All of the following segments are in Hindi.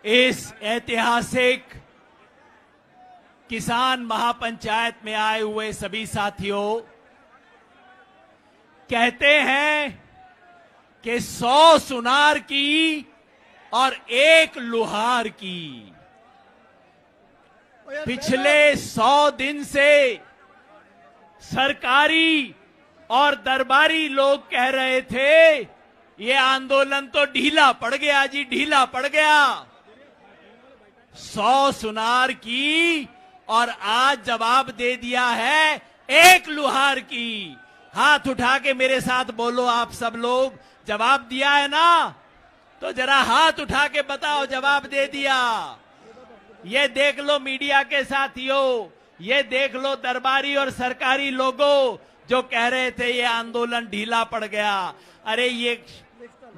इस ऐतिहासिक किसान महापंचायत में आए हुए सभी साथियों, कहते हैं कि 100 सुनार की और 1 लुहार की। पिछले 100 दिन से सरकारी और दरबारी लोग कह रहे थे ये आंदोलन तो ढीला पड़ गया जी, ढीला पड़ गया। 100 सुनार की और आज जवाब दे दिया है 1 लुहार की। हाथ उठा के मेरे साथ बोलो आप सब लोग, जवाब दिया है ना? तो जरा हाथ उठा के बताओ जवाब दे दिया। ये देख लो मीडिया के साथियों, ये देख लो दरबारी और सरकारी लोगों जो कह रहे थे ये आंदोलन ढीला पड़ गया। अरे ये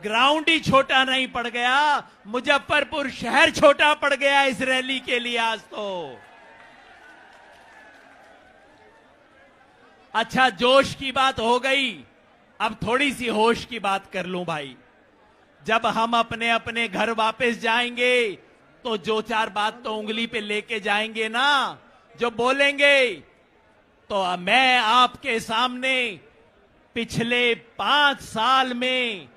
ग्राउंड ही छोटा नहीं पड़ गया, मुजफ्फरपुर शहर छोटा पड़ गया इस रैली के लिए आज तो। अच्छा, जोश की बात हो गई, अब थोड़ी सी होश की बात कर लूं भाई। जब हम अपने अपने घर वापस जाएंगे तो जो 4 बात तो उंगली पे लेके जाएंगे ना, जो बोलेंगे। तो मैं आपके सामने पिछले 5 साल में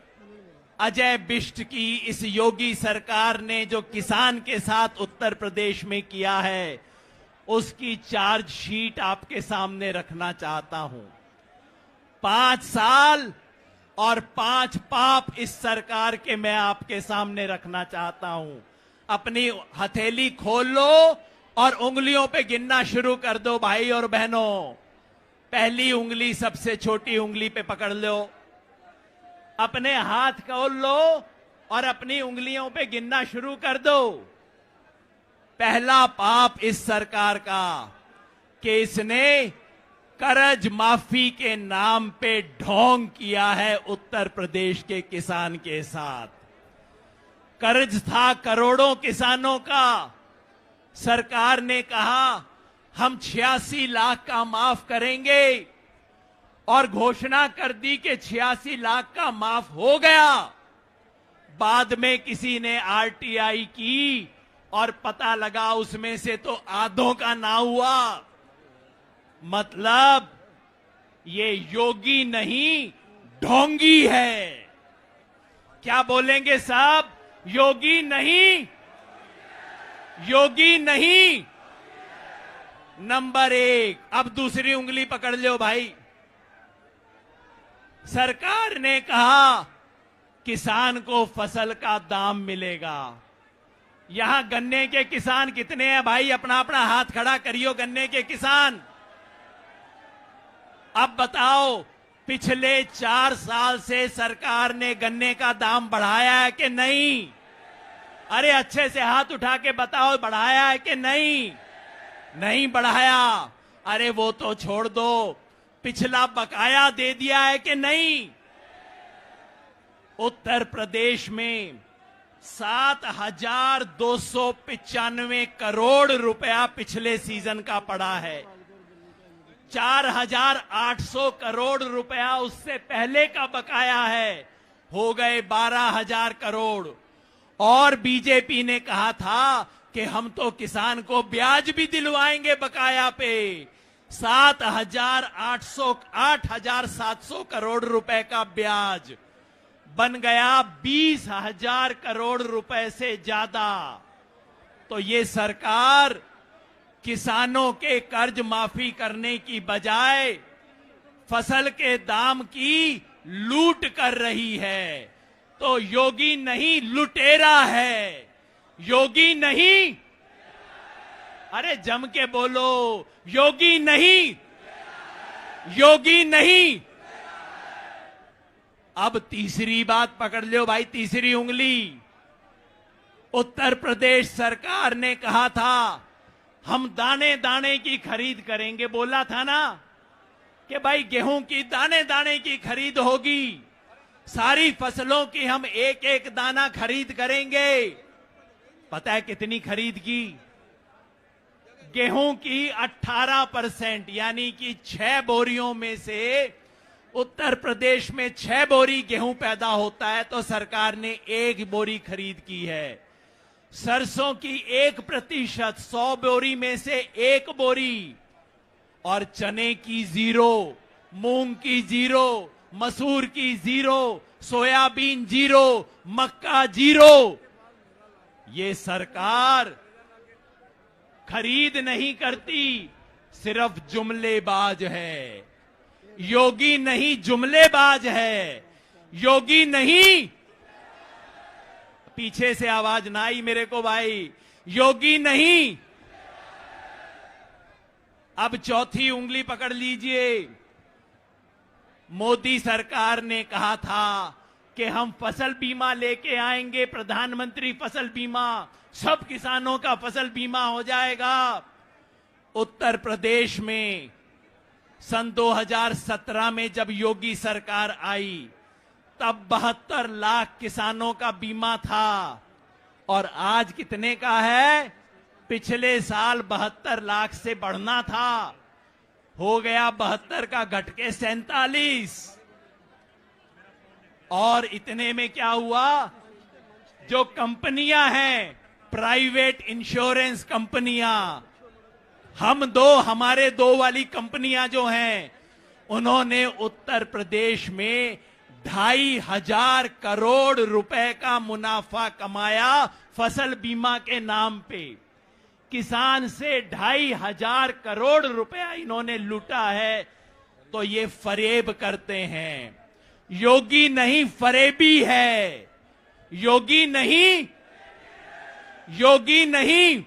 अजय बिष्ट की इस योगी सरकार ने जो किसान के साथ उत्तर प्रदेश में किया है उसकी चार्जशीट आपके सामने रखना चाहता हूं। 5 साल और 5 पाप इस सरकार के मैं आपके सामने रखना चाहता हूं। अपनी हथेली खोल लो और उंगलियों पे गिनना शुरू कर दो भाई और बहनों। पहली उंगली सबसे छोटी उंगली पे पकड़ लो, अपने हाथ खोल लो और अपनी उंगलियों पे गिनना शुरू कर दो। पहला पाप इस सरकार का कि इसने कर्ज माफी के नाम पे ढोंग किया है उत्तर प्रदेश के किसान के साथ। कर्ज था करोड़ों किसानों का, सरकार ने कहा हम 86 लाख का माफ करेंगे और घोषणा कर दी कि 86 लाख का माफ हो गया। बाद में किसी ने आरटीआई की और पता लगा उसमें से तो आधों का ना हुआ। मतलब ये योगी नहीं ढोंगी है। क्या बोलेंगे साहब? योगी नहीं, योगी नहीं। नंबर 1। अब दूसरी उंगली पकड़ लो भाई। सरकार ने कहा किसान को फसल का दाम मिलेगा। यहां गन्ने के किसान कितने हैं भाई? अपना अपना हाथ खड़ा करियो गन्ने के किसान। अब बताओ, पिछले 4 साल से सरकार ने गन्ने का दाम बढ़ाया है कि नहीं? अरे अच्छे से हाथ उठा के बताओ, बढ़ाया है कि नहीं? नहीं बढ़ाया। अरे वो तो छोड़ दो, पिछला बकाया दे दिया है कि नहीं? उत्तर प्रदेश में 7,295 करोड़ रुपया पिछले सीजन का पड़ा है। 4,800 करोड़ रुपया उससे पहले का बकाया है, हो गए 12,000 करोड़। और बीजेपी ने कहा था कि हम तो किसान को ब्याज भी दिलवाएंगे बकाया पे। 8,700 करोड़ रुपए का ब्याज बन गया 20,000 करोड़ रुपए से ज्यादा। तो ये सरकार किसानों के कर्ज माफी करने की बजाय फसल के दाम की लूट कर रही है। तो योगी नहीं लुटेरा है, योगी नहीं। अरे जम के बोलो, योगी नहीं, योगी नहीं। अब तीसरी बात पकड़ लो भाई, तीसरी उंगली। उत्तर प्रदेश सरकार ने कहा था हम दाने दाने की खरीद करेंगे। बोला था ना कि भाई गेहूं की दाने दाने की खरीद होगी, सारी फसलों की हम एक एक दाना खरीद करेंगे। पता है कितनी खरीद की? गेहूं की 18%, यानी कि 6 बोरियों में से उत्तर प्रदेश में 6 बोरी गेहूं पैदा होता है तो सरकार ने 1 बोरी खरीद की है। सरसों की 1%, 100 बोरी में से 1 बोरी, और चने की 0, मूंग की 0, मसूर की 0, सोयाबीन 0, मक्का 0। ये सरकार खरीद नहीं करती, सिर्फ जुमलेबाज है। योगी नहीं, जुमलेबाज है। योगी नहीं, पीछे से आवाज ना आई मेरे को भाई, योगी नहीं। अब चौथी उंगली पकड़ लीजिए। मोदी सरकार ने कहा था कि हम फसल बीमा लेके आएंगे, प्रधानमंत्री फसल बीमा, सब किसानों का फसल बीमा हो जाएगा। उत्तर प्रदेश में सन 2017 में जब योगी सरकार आई, तब 72 लाख किसानों का बीमा था, और आज कितने का है? पिछले साल 72 लाख से बढ़ना था, हो गया 72 का घट के 47। और इतने में क्या हुआ? जो कंपनियां हैं, प्राइवेट इंश्योरेंस कंपनियां, हमारे दो वाली कंपनियां जो हैं, उन्होंने उत्तर प्रदेश में 2,500 करोड़ रुपए का मुनाफा कमाया फसल बीमा के नाम पे। किसान से 2,500 करोड़ रुपया इन्होंने लूटा है। तो ये फरेब करते हैं। योगी नहीं, फरेबी है। योगी नहीं, योगी नहीं।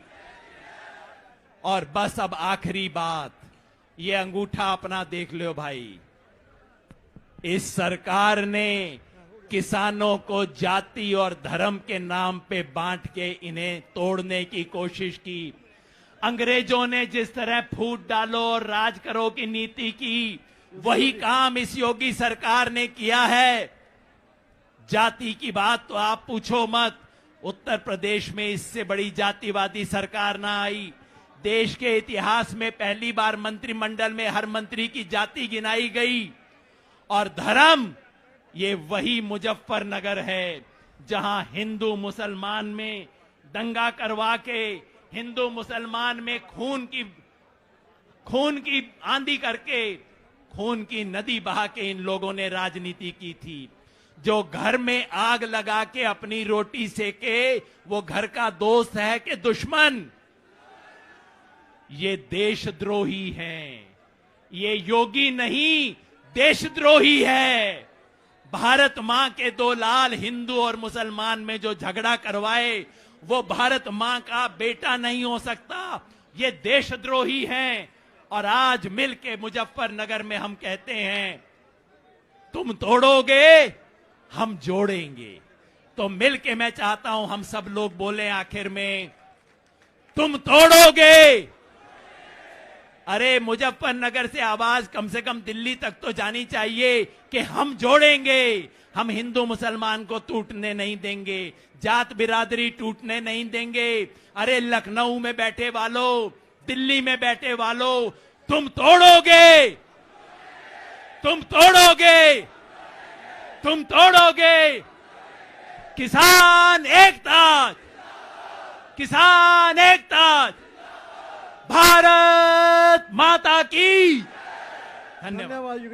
और बस अब आखिरी बात, ये अंगूठा अपना देख लो भाई। इस सरकार ने किसानों को जाति और धर्म के नाम पे बांट के इन्हें तोड़ने की कोशिश की। अंग्रेजों ने जिस तरह फूट डालो और राज करो की नीति की, वही काम इस योगी सरकार ने किया है। जाति की बात तो आप पूछो मत। उत्तर प्रदेश में इससे बड़ी जातिवादी सरकार ना आई। देश के इतिहास में पहली बार मंत्रिमंडल में हर मंत्री की जाति गिनाई गई। और धर्म, ये वही मुजफ्फरनगर है जहां हिंदू मुसलमान में दंगा करवा के, हिंदू मुसलमान में खून की आंधी करके, खून की नदी बहा के इन लोगों ने राजनीति की थी। जो घर में आग लगा के अपनी रोटी सेके, वो घर का दोस्त है कि दुश्मन? ये देशद्रोही हैं। ये योगी नहीं, देशद्रोही है। भारत मां के 2 लाल हिंदू और मुसलमान में जो झगड़ा करवाए, वो भारत मां का बेटा नहीं हो सकता। ये देशद्रोही हैं। और आज मिलके मुजफ्फरनगर में हम कहते हैं, तुम तोड़ोगे, हम जोड़ेंगे। तो मिलके मैं चाहता हूं हम सब लोग बोले आखिर में, तुम तोड़ोगे। अरे मुजफ्फरनगर से आवाज कम से कम दिल्ली तक तो जानी चाहिए कि हम जोड़ेंगे। हम हिंदू मुसलमान को टूटने नहीं देंगे, जात बिरादरी टूटने नहीं देंगे। अरे लखनऊ में बैठे वालों, दिल्ली में बैठे वालों, तुम तोड़ोगे, तुम तोड़ोगे, तुम तोड़ोगे। किसान एकता, किसान एकता, भारत माता की। धन्यवाद।